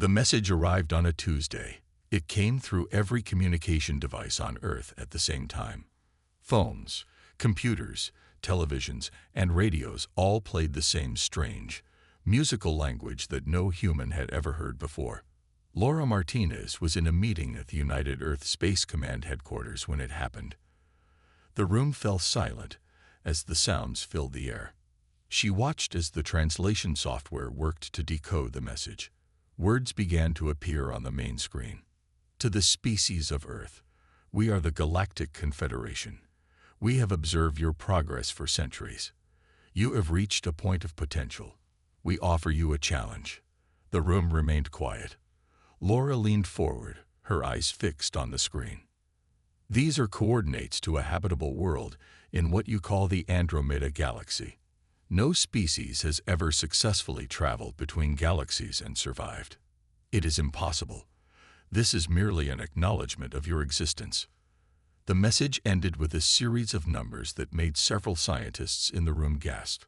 The message arrived on a Tuesday. It came through every communication device on Earth at the same time. Phones, computers, televisions, and radios all played the same strange, musical language that no human had ever heard before. Laura Martinez was in a meeting at the United Earth Space Command headquarters when it happened. The room fell silent as the sounds filled the air. She watched as the translation software worked to decode the message. Words began to appear on the main screen. To the species of Earth, we are the Galactic Confederation. We have observed your progress for centuries. You have reached a point of potential. We offer you a challenge. The room remained quiet. Laura leaned forward, her eyes fixed on the screen. These are coordinates to a habitable world in what you call the Andromeda Galaxy. No species has ever successfully traveled between galaxies and survived. It is impossible. This is merely an acknowledgement of your existence. The message ended with a series of numbers that made several scientists in the room gasp.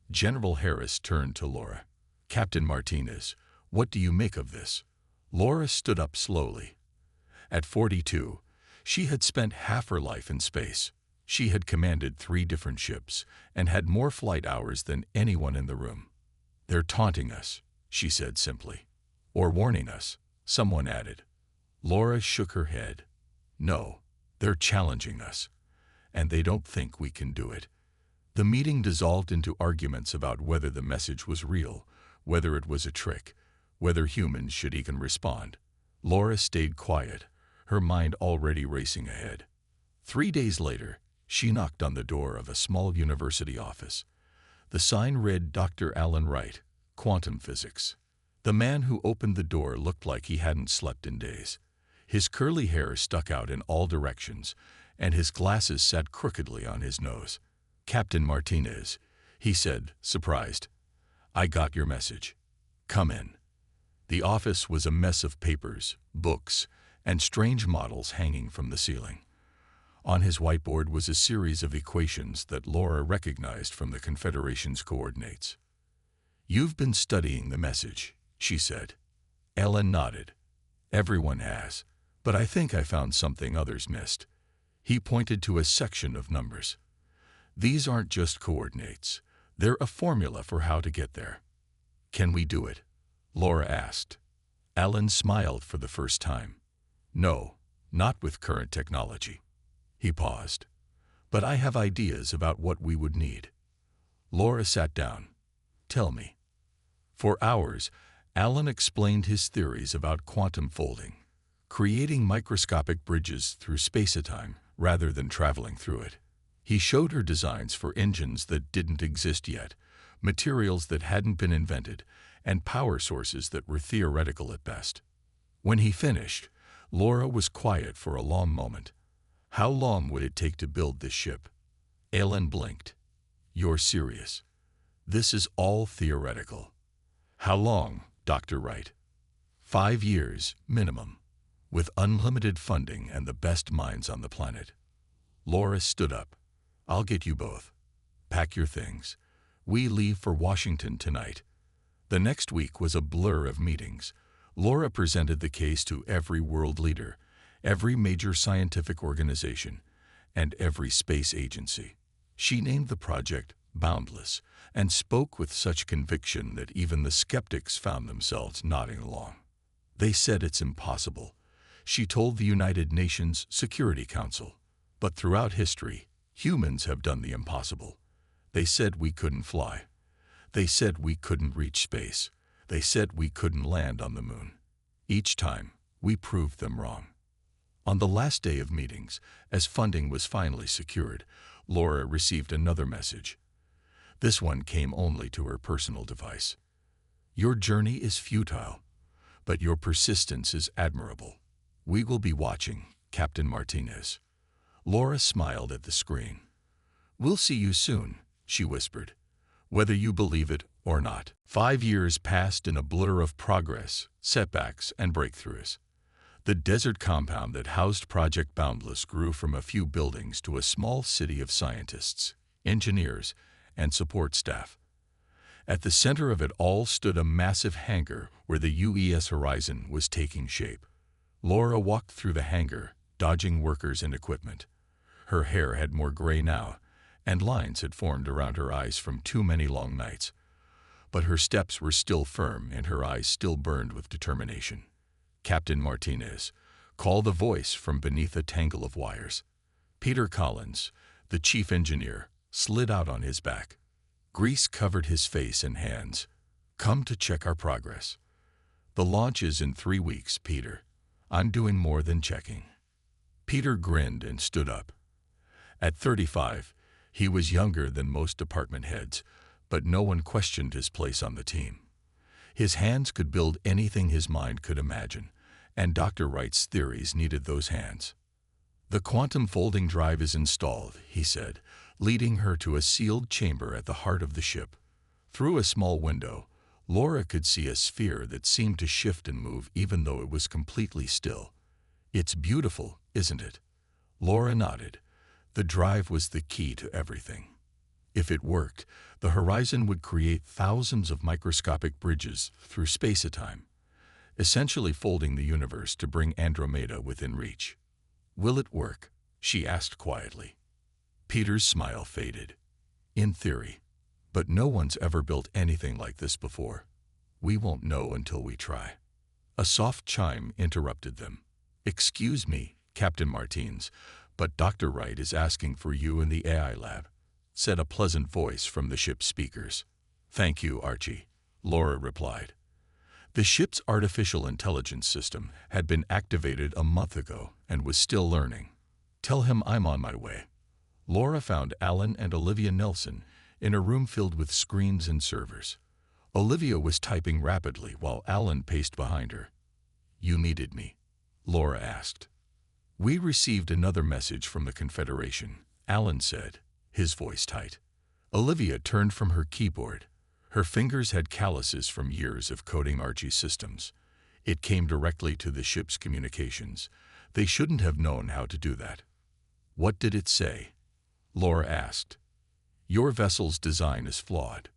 General Harris turned to Laura. "Captain Martinez, what do you make of this?" Laura stood up slowly. At 42, she had spent half her life in space. She had commanded 3 different ships and had more flight hours than anyone in the room. "They're taunting us," she said simply. "Or warning us," someone added. Laura shook her head. "No, they're challenging us, and they don't think we can do it." The meeting dissolved into arguments about whether the message was real, whether it was a trick, whether humans should even respond. Laura stayed quiet, her mind already racing ahead. 3 days later, she knocked on the door of a small university office. The sign read Dr. Alan Wright, Quantum Physics. The man who opened the door looked like he hadn't slept in days. His curly hair stuck out in all directions, and his glasses sat crookedly on his nose. "Captain Martinez," he said, surprised. "I got your message. Come in." The office was a mess of papers, books, and strange models hanging from the ceiling. On his whiteboard was a series of equations that Laura recognized from the Confederation's coordinates. "You've been studying the message," she said. Ellen nodded. "Everyone has, but I think I found something others missed." He pointed to a section of numbers. "These aren't just coordinates. They're a formula for how to get there." "Can we do it?" Laura asked. Alan smiled for the first time. "No, not with current technology." He paused. "But I have ideas about what we would need." Laura sat down. "Tell me." For hours, Alan explained his theories about quantum folding, creating microscopic bridges through space-time rather than traveling through it. He showed her designs for engines that didn't exist yet, materials that hadn't been invented, and power sources that were theoretical at best. When he finished, Laura was quiet for a long moment. "How long would it take to build this ship?" Alan blinked. "You're serious. This is all theoretical." "How long, Dr. Wright?" 5 years, minimum, with unlimited funding and the best minds on the planet. Laura stood up. "I'll get you both. Pack your things. We leave for Washington tonight." The next week was a blur of meetings. Laura presented the case to every world leader, every major scientific organization, and every space agency. She named the project Boundless and spoke with such conviction that even the skeptics found themselves nodding along. They said it's impossible. She told the United Nations Security Council. But throughout history, humans have done the impossible. They said we couldn't fly. They said we couldn't reach space. They said we couldn't land on the moon. Each time, we proved them wrong. On the last day of meetings, as funding was finally secured, Laura received another message. This one came only to her personal device. "Your journey is futile, but your persistence is admirable. We will be watching, Captain Martinez." Laura smiled at the screen. "We'll see you soon," she whispered, "whether you believe it or not." 5 years passed in a blur of progress, setbacks, and breakthroughs. The desert compound that housed Project Boundless grew from a few buildings to a small city of scientists, engineers, and support staff. At the center of it all stood a massive hangar where the UES Horizon was taking shape. Laura walked through the hangar, dodging workers and equipment. Her hair had more gray now, and lines had formed around her eyes from too many long nights. But her steps were still firm and her eyes still burned with determination. "Captain Martinez," called a voice from beneath a tangle of wires. Peter Collins, the chief engineer, slid out on his back. Grease covered his face and hands. "Come to check our progress." "The launch is in 3 weeks, Peter. I'm doing more than checking." Peter grinned and stood up. At 35, he was younger than most department heads, but no one questioned his place on the team. His hands could build anything his mind could imagine, and Dr. Wright's theories needed those hands. "The quantum folding drive is installed," he said, leading her to a sealed chamber at the heart of the ship. Through a small window, Laura could see a sphere that seemed to shift and move even though it was completely still. "It's beautiful, isn't it?" Laura nodded. The drive was the key to everything. If it worked, the Horizon would create thousands of microscopic bridges through space-time, essentially folding the universe to bring Andromeda within reach. "Will it work?" she asked quietly. Peter's smile faded. "In theory. But no one's ever built anything like this before. We won't know until we try." A soft chime interrupted them. "Excuse me, Captain Martins, but Dr. Wright is asking for you in the AI lab," said a pleasant voice from the ship's speakers. "Thank you, Archie," Laura replied. The ship's artificial intelligence system had been activated a month ago and was still learning. "Tell him I'm on my way." Laura found Alan and Olivia Nelson in a room filled with screens and servers. Olivia was typing rapidly while Alan paced behind her. "You needed me?" Laura asked. "We received another message from the Confederation," Alan said, his voice tight. Olivia turned from her keyboard. Her fingers had calluses from years of coding Archie's systems. It came directly to the ship's communications. They shouldn't have known how to do that. "What did it say?" Laura asked. "Your vessel's design is flawed.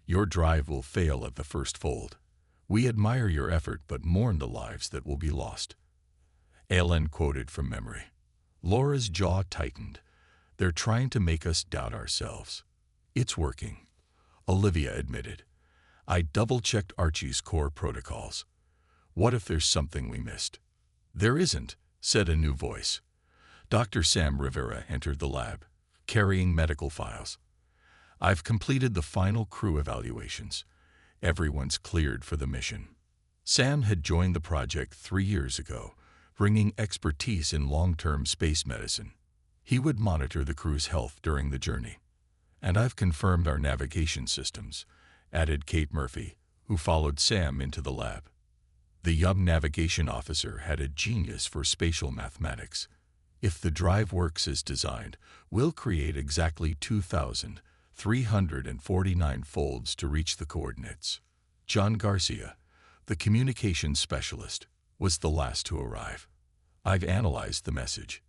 Your drive will fail at the first fold. We admire your effort but mourn the lives that will be lost." Alan quoted from memory. Laura's jaw tightened. "They're trying to make us doubt ourselves." "It's working," Olivia admitted. "I double-checked Archie's core protocols. What if there's something we missed?" "There isn't," said a new voice. Dr. Sam Rivera entered the lab, carrying medical files. "I've completed the final crew evaluations. Everyone's cleared for the mission." Sam had joined the project 3 years ago, bringing expertise in long-term space medicine. He would monitor the crew's health during the journey. "And I've confirmed our navigation systems," added Kate Murphy, who followed Sam into the lab. The young navigation officer had a genius for spatial mathematics. "If the drive works as designed, we'll create exactly 2,349 folds to reach the coordinates." John Garcia, the communications specialist, was the last to arrive. "I've analyzed the message.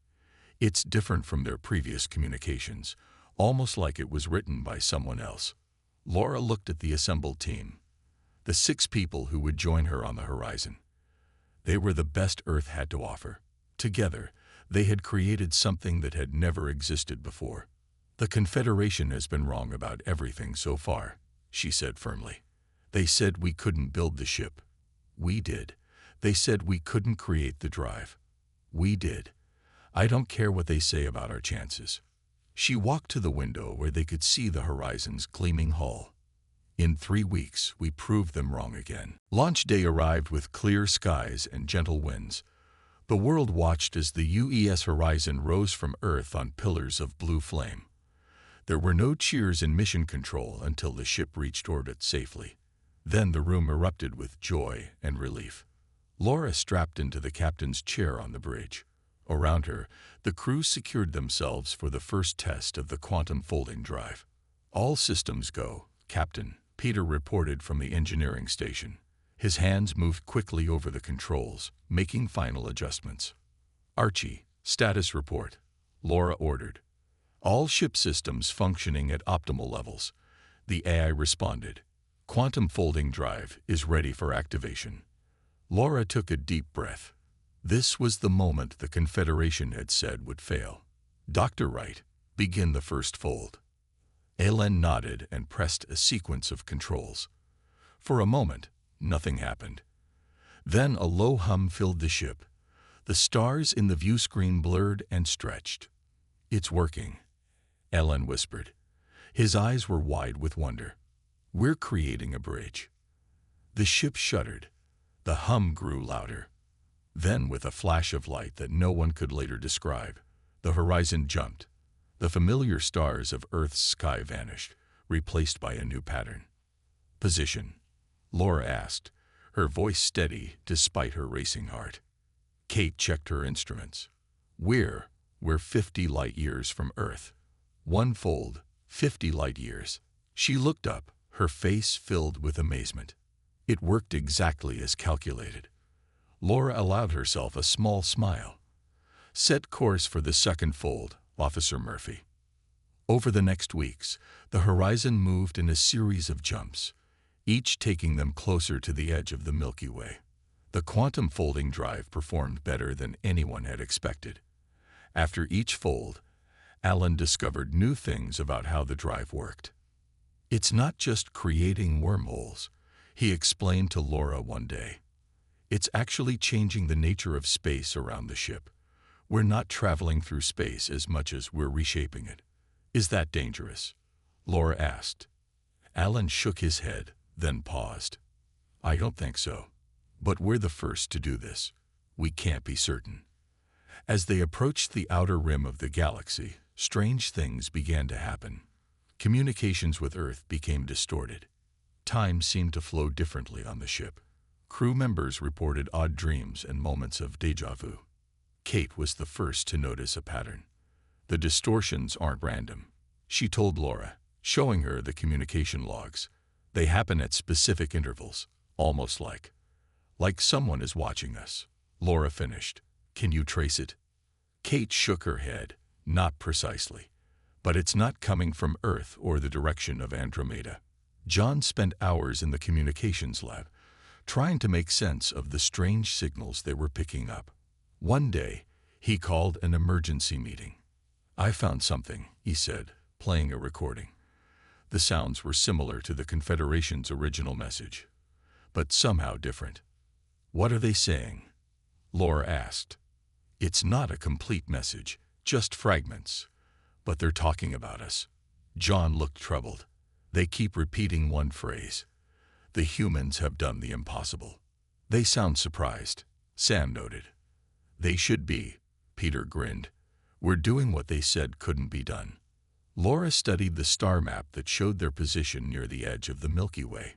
It's different from their previous communications, almost like it was written by someone else." Laura looked at the assembled team, the 6 people who would join her on the Horizon. They were the best Earth had to offer. Together, they had created something that had never existed before. "The Confederation has been wrong about everything so far," she said firmly. "They said we couldn't build the ship. We did. They said we couldn't create the drive. We did. I don't care what they say about our chances." She walked to the window where they could see the Horizon's gleaming hull. "In 3 weeks, we proved them wrong again." Launch day arrived with clear skies and gentle winds. The world watched as the UES Horizon rose from Earth on pillars of blue flame. There were no cheers in mission control until the ship reached orbit safely. Then the room erupted with joy and relief. Laura strapped into the captain's chair on the bridge. Around her, the crew secured themselves for the first test of the quantum folding drive. "All systems go, Captain," Peter reported from the engineering station. His hands moved quickly over the controls, making final adjustments. "Archie, status report," Laura ordered. "All ship systems functioning at optimal levels," the AI responded. Quantum folding drive is ready for activation. Laura took a deep breath. This was the moment the Confederation had said would fail. Dr. Wright, begin the first fold. Ellen nodded and pressed a sequence of controls. For a moment, nothing happened. Then a low hum filled the ship. The stars in the view screen blurred and stretched. "It's working," Ellen whispered. His eyes were wide with wonder. "We're creating a bridge." The ship shuddered. The hum grew louder. Then, with a flash of light that no one could later describe, the horizon jumped. The familiar stars of Earth's sky vanished, replaced by a new pattern. "Position?" Laura asked, her voice steady despite her racing heart. Kate checked her instruments. We're 50 light-years from Earth. One fold, 50 light-years. She looked up, her face filled with amazement. It worked exactly as calculated. Laura allowed herself a small smile. "Set course for the second fold, Officer Murphy." Over the next weeks, the horizon moved in a series of jumps, each taking them closer to the edge of the Milky Way. The quantum folding drive performed better than anyone had expected. After each fold, Alan discovered new things about how the drive worked. "It's not just creating wormholes," he explained to Laura one day. "It's actually changing the nature of space around the ship. We're not traveling through space as much as we're reshaping it." "Is that dangerous?" Laura asked. Alan shook his head, then paused. "I don't think so. But we're the first to do this. We can't be certain." As they approached the outer rim of the galaxy, strange things began to happen. Communications with Earth became distorted. Time seemed to flow differently on the ship. Crew members reported odd dreams and moments of déjà vu. Kate was the first to notice a pattern. "The distortions aren't random," she told Laura, showing her the communication logs. "They happen at specific intervals, almost like someone is watching us." Laura finished. "Can you trace it?" Kate shook her head. "Not precisely. But it's not coming from Earth or the direction of Andromeda." John spent hours in the communications lab, trying to make sense of the strange signals they were picking up. One day, he called an emergency meeting. "I found something," he said, playing a recording. The sounds were similar to the Confederation's original message, but somehow different. "What are they saying?" Laura asked. "It's not a complete message, just fragments. But they're talking about us." John looked troubled. "They keep repeating one phrase. 'The humans have done the impossible.'" "They sound surprised," Sam noted. "They should be," Peter grinned. "We're doing what they said couldn't be done." Laura studied the star map that showed their position near the edge of the Milky Way.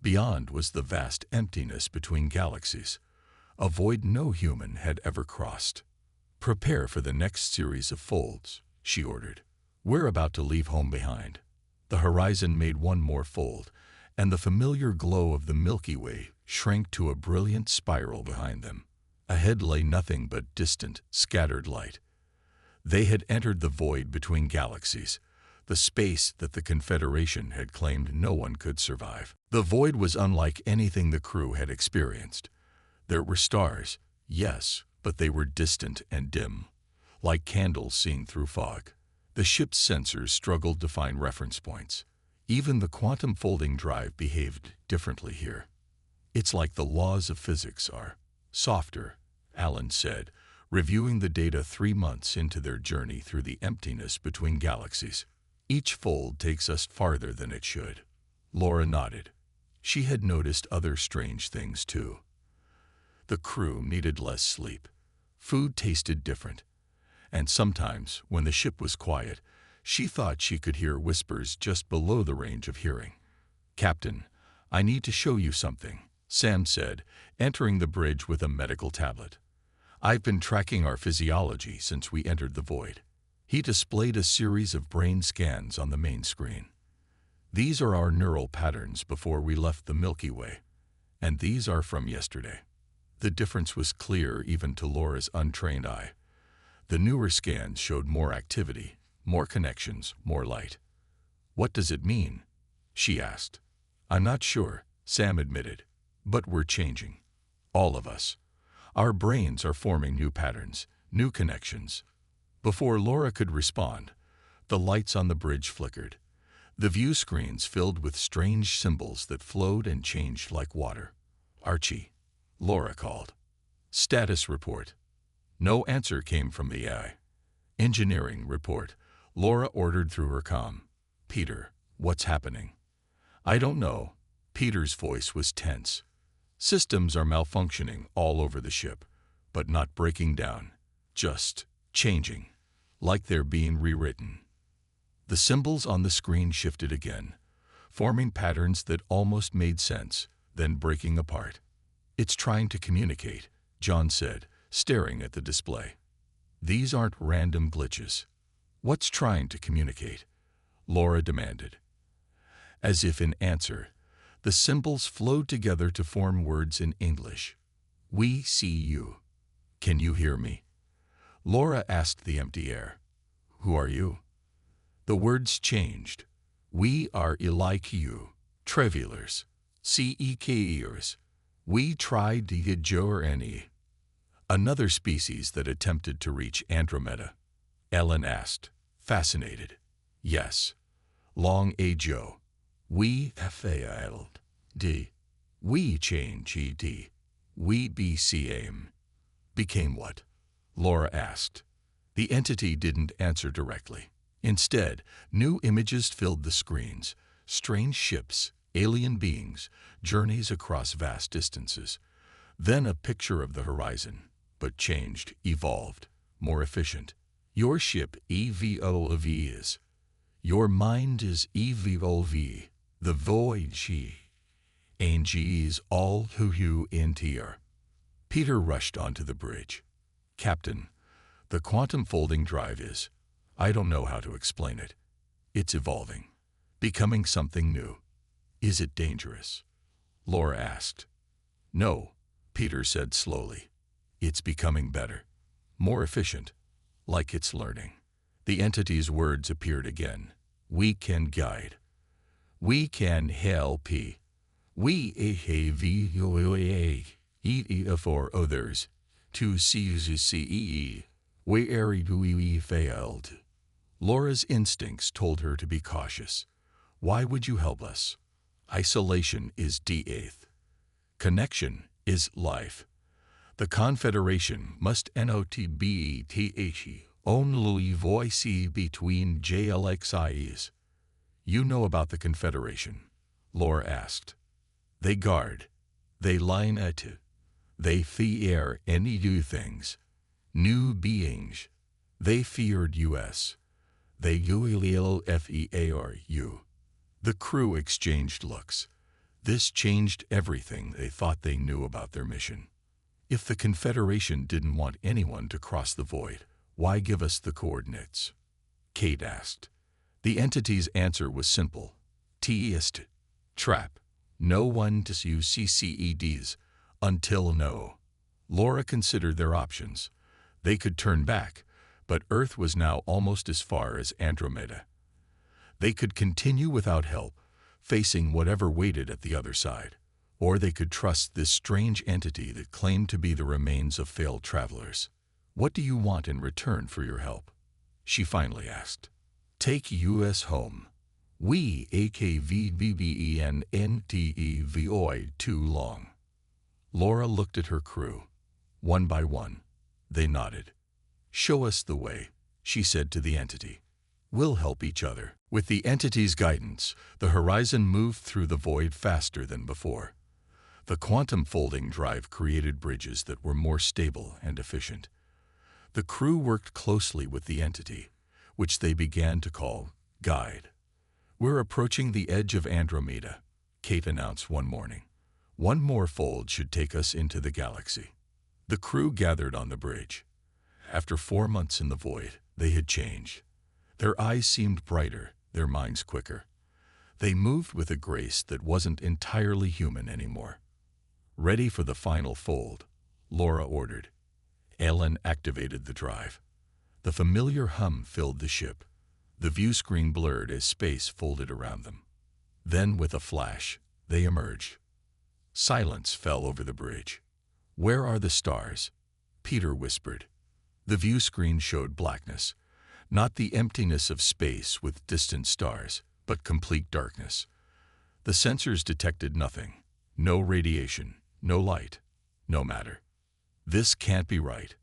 Beyond was the vast emptiness between galaxies, a void no human had ever crossed. "Prepare for the next series of folds," she ordered. "We're about to leave home behind." The horizon made one more fold, and the familiar glow of the Milky Way shrank to a brilliant spiral behind them. Ahead lay nothing but distant, scattered light. They had entered the void between galaxies, the space that the Confederation had claimed no one could survive. The void was unlike anything the crew had experienced. There were stars, yes, but they were distant and dim, like candles seen through fog. The ship's sensors struggled to find reference points. Even the quantum folding drive behaved differently here. "It's like the laws of physics are softer," Alan said, reviewing the data 3 months into their journey through the emptiness between galaxies. "Each fold takes us farther than it should." Laura nodded. She had noticed other strange things too. The crew needed less sleep. Food tasted different. And sometimes, when the ship was quiet, she thought she could hear whispers just below the range of hearing. "Captain, I need to show you something," Sam said, entering the bridge with a medical tablet. "I've been tracking our physiology since we entered the void." He displayed a series of brain scans on the main screen. "These are our neural patterns before we left the Milky Way, and these are from yesterday." The difference was clear even to Laura's untrained eye. The newer scans showed more activity, more connections, more light. "What does it mean?" she asked. I'm not sure, Sam admitted, but we're changing. All of us. Our brains are forming new patterns, new connections. Before Laura could respond, the lights on the bridge flickered. The view screens filled with strange symbols that flowed and changed like water. Archie, Laura called. Status report. No answer came from the AI. Engineering report. Laura ordered through her comm. Peter, what's happening? I don't know. Peter's voice was tense. Systems are malfunctioning all over the ship, but not breaking down, just changing, like they're being rewritten. The symbols on the screen shifted again, forming patterns that almost made sense, then breaking apart. It's trying to communicate, John said, staring at the display. These aren't random glitches. What's trying to communicate? Laura demanded. As if in answer, the symbols flowed together to form words in English. We see you. Can you hear me? Laura asked the empty air. Who are you? The words changed. We are like you, travelers, seekers. We tried to get journey. Another species that attempted to reach Andromeda. Ellen asked, fascinated. Yes. Long ago. We failed. We change et. We became. Became what? Laura asked. The entity didn't answer directly. Instead, new images filled the screens. Strange ships, alien beings, journeys across vast distances. Then a picture of the horizon, but changed, evolved, more efficient. Your ship evolves. Your mind is evolve. The void she. Angie's all who you enter. Peter rushed onto the bridge. Captain, the quantum folding drive is, I don't know how to explain it. It's evolving, becoming something new. Is it dangerous? Laura asked. No, Peter said slowly. It's becoming better, more efficient, like it's learning. The entity's words appeared again. We can guide. We can help. We have for others. To see where we failed. Laura's instincts told her to be cautious. Why would you help us? Isolation is death. Connection is life. The Confederation must not be only voice between JLXIs. You know about the Confederation? Laura asked. They guard. They line at. They fear any new things. New beings. They feared us. They fear you. The crew exchanged looks. This changed everything they thought they knew about their mission. If the Confederation didn't want anyone to cross the void, why give us the coordinates? Kate asked. The entity's answer was simple. Teist. Trap. No one to use CCEDs until no. Laura considered their options. They could turn back, but Earth was now almost as far as Andromeda. They could continue without help, facing whatever waited at the other side. Or they could trust this strange entity that claimed to be the remains of failed travelers. What do you want in return for your help? She finally asked. Take us home. We akvbbenntevoi too long. Laura looked at her crew. One by one, they nodded. Show us the way, she said to the entity. We'll help each other. With the entity's guidance, the horizon moved through the void faster than before. The quantum folding drive created bridges that were more stable and efficient. The crew worked closely with the entity, which they began to call Guide. We're approaching the edge of Andromeda, Kate announced one morning. One more fold should take us into the galaxy. The crew gathered on the bridge. After 4 months in the void, they had changed. Their eyes seemed brighter, their minds quicker. They moved with a grace that wasn't entirely human anymore. Ready for the final fold, Laura ordered. Ellen activated the drive. The familiar hum filled the ship. The view screen blurred as space folded around them. Then, with a flash, They emerged. Silence fell over the bridge. "Where are the stars?" Peter whispered. The view screen showed blackness, not the emptiness of space with distant stars, but complete darkness. The sensors detected nothing. No radiation, no light, no matter. "This can't be right,"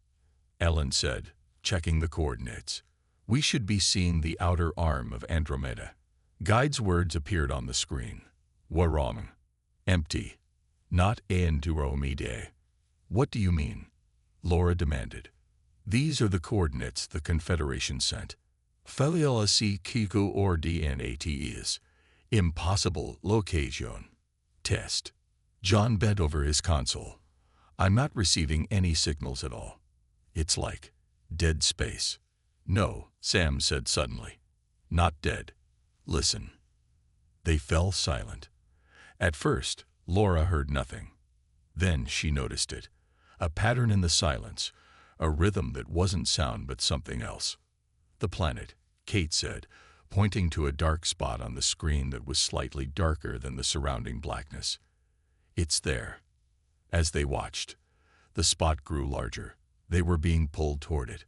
Ellen said, checking the coordinates. "We should be seeing the outer arm of Andromeda." Guide's words appeared on the screen. "We're wrong. Empty. Not Andromeda." "What do you mean?" Laura demanded. "These are the coordinates the Confederation sent. Felielasi Kiku or DNATEs. Impossible location. Test." John bent over his console. "I'm not receiving any signals at all. It's like dead space." "No," Sam said suddenly. "Not dead. Listen." They fell silent. At first, Laura heard nothing. Then she noticed it. A pattern in the silence, a rhythm that wasn't sound but something else. "The planet," Kate said, pointing to a dark spot on the screen that was slightly darker than the surrounding blackness. "It's there." As they watched, the spot grew larger. They were being pulled toward it.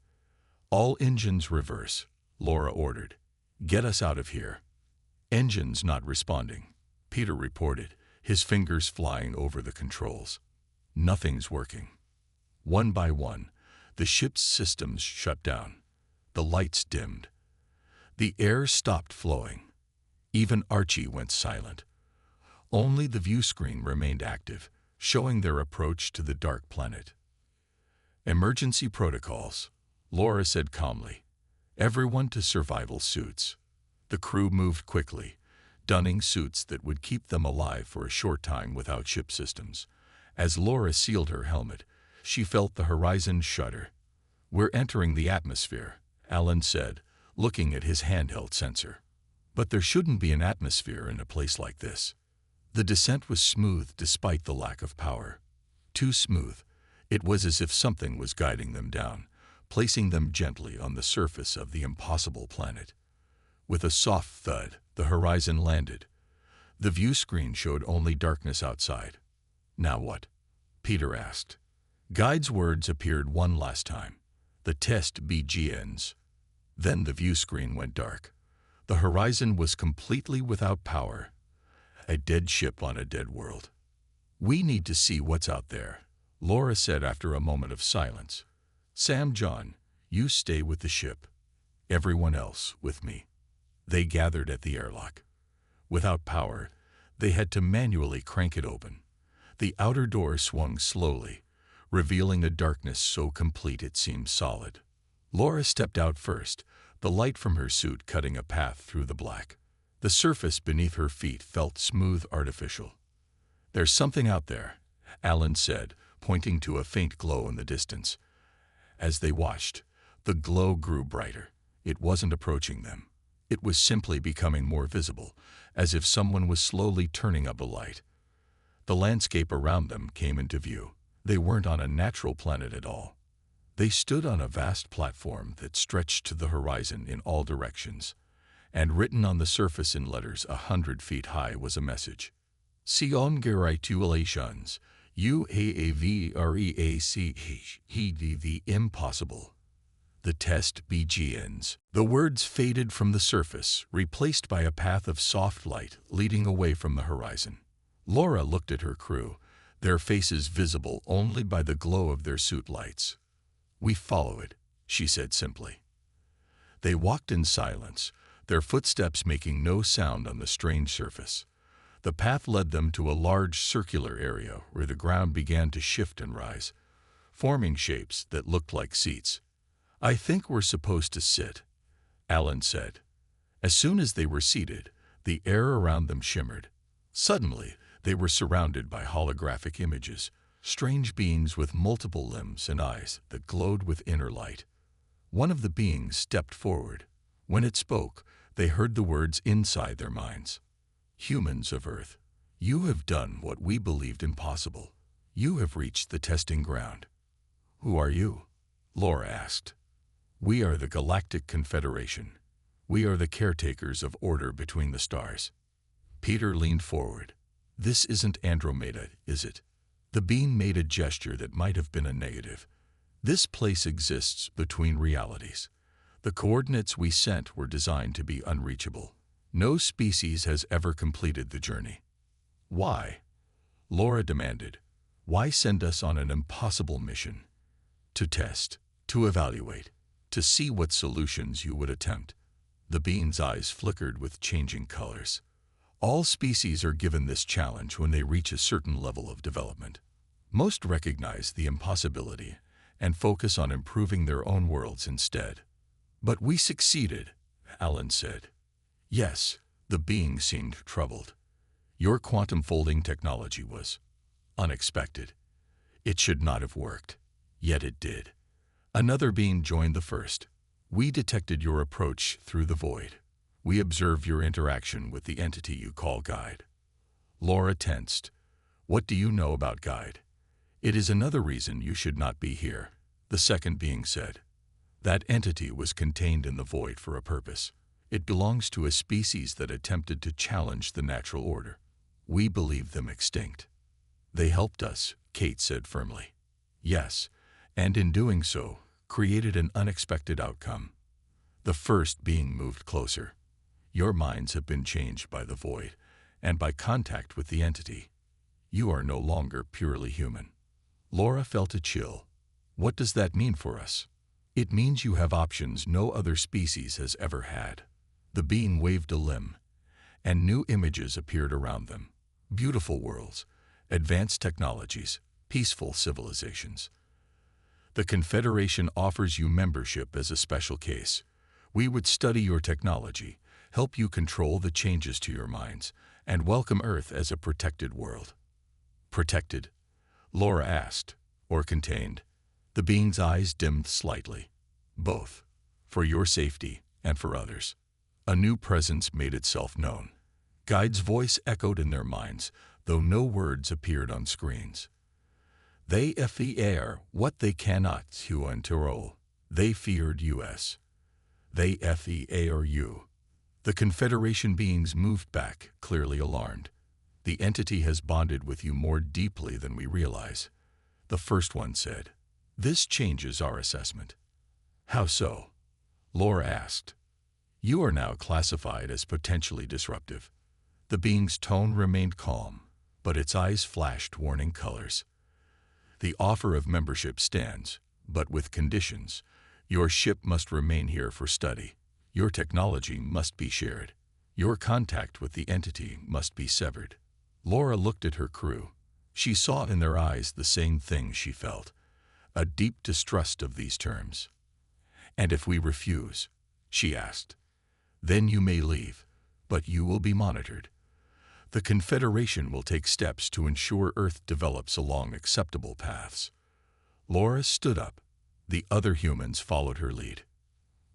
"All engines reverse," Laura ordered. "Get us out of here." "Engines not responding," Peter reported, his fingers flying over the controls. "Nothing's working." One by one, the ship's systems shut down. The lights dimmed. The air stopped flowing. Even Archie went silent. Only the view screen remained active, showing their approach to the dark planet. "Emergency protocols," Laura said calmly. "Everyone to survival suits." The crew moved quickly, donning suits that would keep them alive for a short time without ship systems. As Laura sealed her helmet, she felt the horizon shudder. "We're entering the atmosphere," Alan said, looking at his handheld sensor. "But there shouldn't be an atmosphere in a place like this." The descent was smooth despite the lack of power. Too smooth. It was as if something was guiding them down, placing them gently on the surface of the impossible planet. With a soft thud, the horizon landed. The view screen showed only darkness outside. "Now what?" Peter asked. Guide's words appeared one last time. "The test begins." Then the view screen went dark. The horizon was completely without power. A dead ship on a dead world. "We need to see what's out there," Laura said after a moment of silence. "Sam, John, you stay with the ship. Everyone else with me." They gathered at the airlock. Without power, they had to manually crank it open. The outer door swung slowly, revealing a darkness so complete it seemed solid. Laura stepped out first, the light from her suit cutting a path through the black. The surface beneath her feet felt smooth, artificial. "There's something out there," Alan said, pointing to a faint glow in the distance. As they watched, the glow grew brighter. It wasn't approaching them. It was simply becoming more visible, as if someone was slowly turning up the light. The landscape around them came into view. They weren't on a natural planet at all. They stood on a vast platform that stretched to the horizon in all directions, and written on the surface in letters 100 feet high was a message. "Congratulations, UAVREACH, the impossible. The test begins." The words faded from the surface, replaced by a path of soft light leading away from the horizon. Laura looked at her crew, their faces visible only by the glow of their suit lights. "We follow it," she said simply. They walked in silence, their footsteps making no sound on the strange surface. The path led them to a large circular area where the ground began to shift and rise, forming shapes that looked like seats. "I think we're supposed to sit," Alan said. As soon as they were seated, the air around them shimmered. Suddenly, they were surrounded by holographic images, strange beings with multiple limbs and eyes that glowed with inner light. One of the beings stepped forward. When it spoke, they heard the words inside their minds. "Humans of Earth, you have done what we believed impossible. You have reached the testing ground." "Who are you?" Laura asked. "We are the Galactic Confederation. We are the caretakers of order between the stars." Peter leaned forward. This isn't Andromeda, is it? The being made a gesture that might have been a negative. This place exists between realities. The coordinates we sent were designed to be unreachable. No species has ever completed the journey. Why? Laura demanded. Why send us on an impossible mission? To test, to evaluate, to see what solutions you would attempt. The being's eyes flickered with changing colors. All species are given this challenge when they reach a certain level of development. Most recognize the impossibility and focus on improving their own worlds instead. But we succeeded, Alan said. Yes, the being seemed troubled. Your quantum folding technology was unexpected. It should not have worked, yet it did. Another being joined the first. We detected your approach through the void. We observed your interaction with the entity you call Guide. Laura tensed. What do you know about Guide? It is another reason you should not be here, the second being said. That entity was contained in the void for a purpose. It belongs to a species that attempted to challenge the natural order. We believe them extinct. They helped us, Kate said firmly. Yes, and in doing so, created an unexpected outcome. The first being moved closer. Your minds have been changed by the void, and by contact with the entity. You are no longer purely human. Laura felt a chill. What does that mean for us? It means you have options no other species has ever had. The being waved a limb, and new images appeared around them. Beautiful worlds, advanced technologies, peaceful civilizations. The Confederation offers you membership as a special case. We would study your technology, help you control the changes to your minds, and welcome Earth as a protected world. Protected? Laura asked, or contained. The being's eyes dimmed slightly. Both, for your safety and for others. A new presence made itself known. Guide's voice echoed in their minds, though no words appeared on screens. They fear what they cannot control. They feared us. They fear you. The Confederation beings moved back, clearly alarmed. The entity has bonded with you more deeply than we realize, the first one said. This changes our assessment. How so? Laura asked. You are now classified as potentially disruptive. The being's tone remained calm, but its eyes flashed warning colors. The offer of membership stands, but with conditions. Your ship must remain here for study. Your technology must be shared. Your contact with the entity must be severed. Laura looked at her crew. She saw in their eyes the same thing she felt, a deep distrust of these terms. And if we refuse, she asked, then you may leave, but you will be monitored. The Confederation will take steps to ensure Earth develops along acceptable paths. Laura stood up. The other humans followed her lead.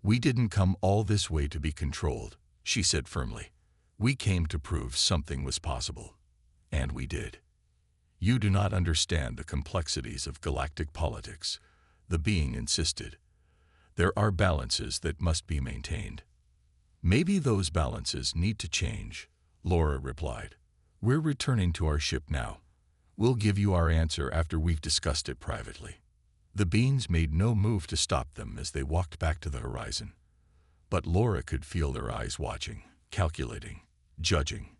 We didn't come all this way to be controlled, she said firmly. We came to prove something was possible. And we did. You do not understand the complexities of galactic politics, the being insisted. There are balances that must be maintained. Maybe those balances need to change, Laura replied. We're returning to our ship now. We'll give you our answer after we've discussed it privately. The beings made no move to stop them as they walked back to the horizon. But Laura could feel their eyes watching, calculating, judging.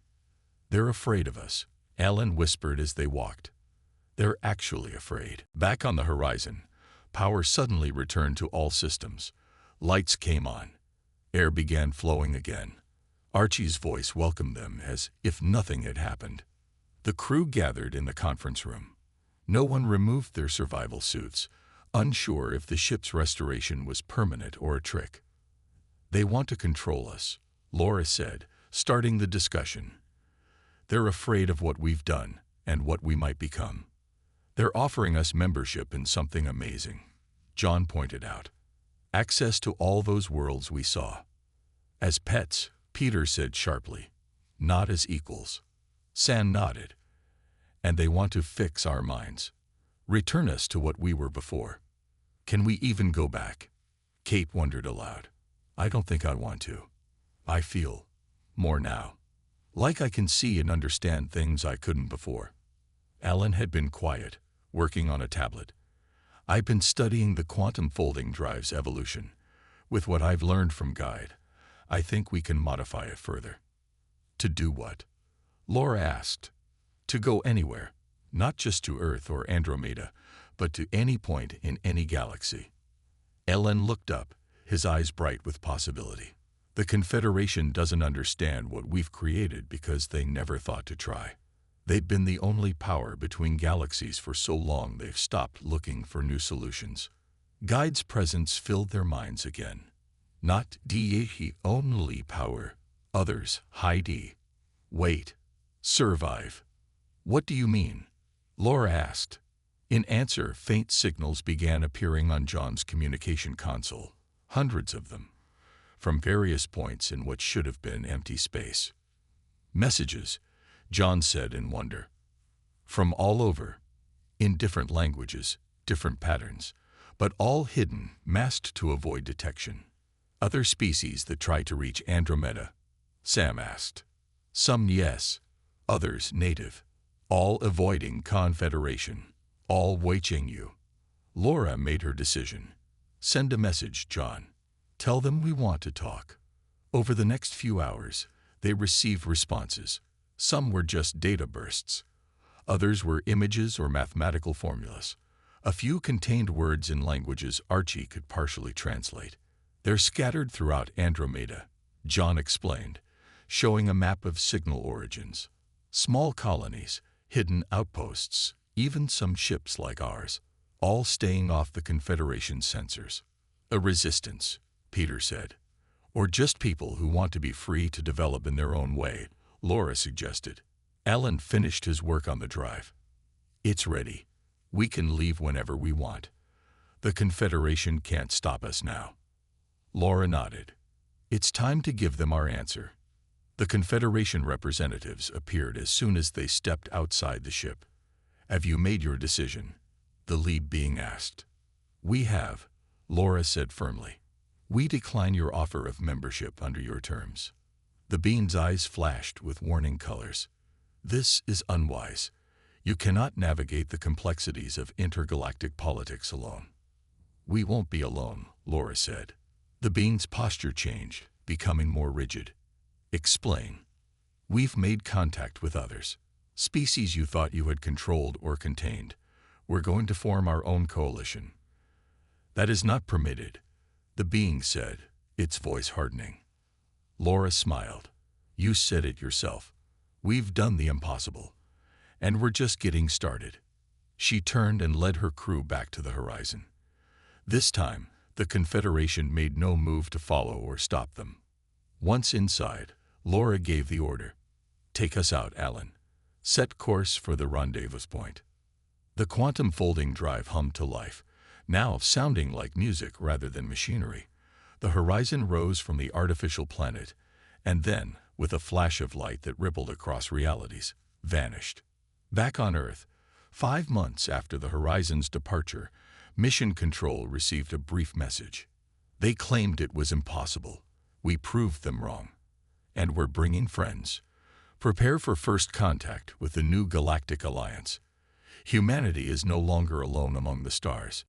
They're afraid of us, Alan whispered as they walked. They're actually afraid. Back on the horizon, power suddenly returned to all systems. Lights came on. Air began flowing again. Archie's voice welcomed them as if nothing had happened. The crew gathered in the conference room. No one removed their survival suits, unsure if the ship's restoration was permanent or a trick. They want to control us, Laura said, starting the discussion. They're afraid of what we've done and what we might become. They're offering us membership in something amazing, John pointed out. Access to all those worlds we saw. As pets, Peter said sharply, not as equals. San nodded. And they want to fix our minds. Return us to what we were before. Can we even go back? Kate wondered aloud. I don't think I want to. I feel more now. Like I can see and understand things I couldn't before. Alan had been quiet, working on a tablet. I've been studying the quantum folding drive's evolution. With what I've learned from Guide, I think we can modify it further. To do what? Laura asked. To go anywhere, not just to Earth or Andromeda, but to any point in any galaxy. Alan looked up, his eyes bright with possibility. The Confederation doesn't understand what we've created because they never thought to try. They've been the only power between galaxies for so long they've stopped looking for new solutions. Guide's presence filled their minds again. Not the only power, others, high D. Wait. Survive. What do you mean? Laura asked. In answer, faint signals began appearing on John's communication console, hundreds of them, from various points in what should have been empty space. Messages, John said in wonder. From all over, in different languages, different patterns, but all hidden, masked to avoid detection. Other species that try to reach Andromeda? Sam asked. Some yes, others native. All avoiding Confederation. All watching you. Laura made her decision. Send a message, John. Tell them we want to talk. Over the next few hours, they received responses. Some were just data bursts. Others were images or mathematical formulas. A few contained words in languages Archie could partially translate. They're scattered throughout Andromeda, John explained, showing a map of signal origins. Small colonies, hidden outposts, even some ships like ours, all staying off the Confederation's sensors. A resistance, Peter said. Or just people who want to be free to develop in their own way, Laura suggested. Alan finished his work on the drive. It's ready. We can leave whenever we want. The Confederation can't stop us now. Laura nodded. It's time to give them our answer. The Confederation representatives appeared as soon as they stepped outside the ship. Have you made your decision? The lead being asked. We have, Laura said firmly. We decline your offer of membership under your terms. The being's eyes flashed with warning colors. This is unwise. You cannot navigate the complexities of intergalactic politics alone. We won't be alone, Laura said. The being's posture changed, becoming more rigid. Explain. We've made contact with others. Species you thought you had controlled or contained. We're going to form our own coalition. That is not permitted, the being said, its voice hardening. Laura smiled. You said it yourself. We've done the impossible. And we're just getting started. She turned and led her crew back to the horizon. This time, the Confederation made no move to follow or stop them. Once inside, Laura gave the order. Take us out, Alan. Set course for the rendezvous point. The quantum folding drive hummed to life, now sounding like music rather than machinery. The horizon rose from the artificial planet, and then, with a flash of light that rippled across realities, vanished. Back on Earth, 5 months after the horizon's departure, Mission Control received a brief message. They claimed it was impossible. We proved them wrong. And we're bringing friends. Prepare for first contact with the new Galactic Alliance. Humanity is no longer alone among the stars.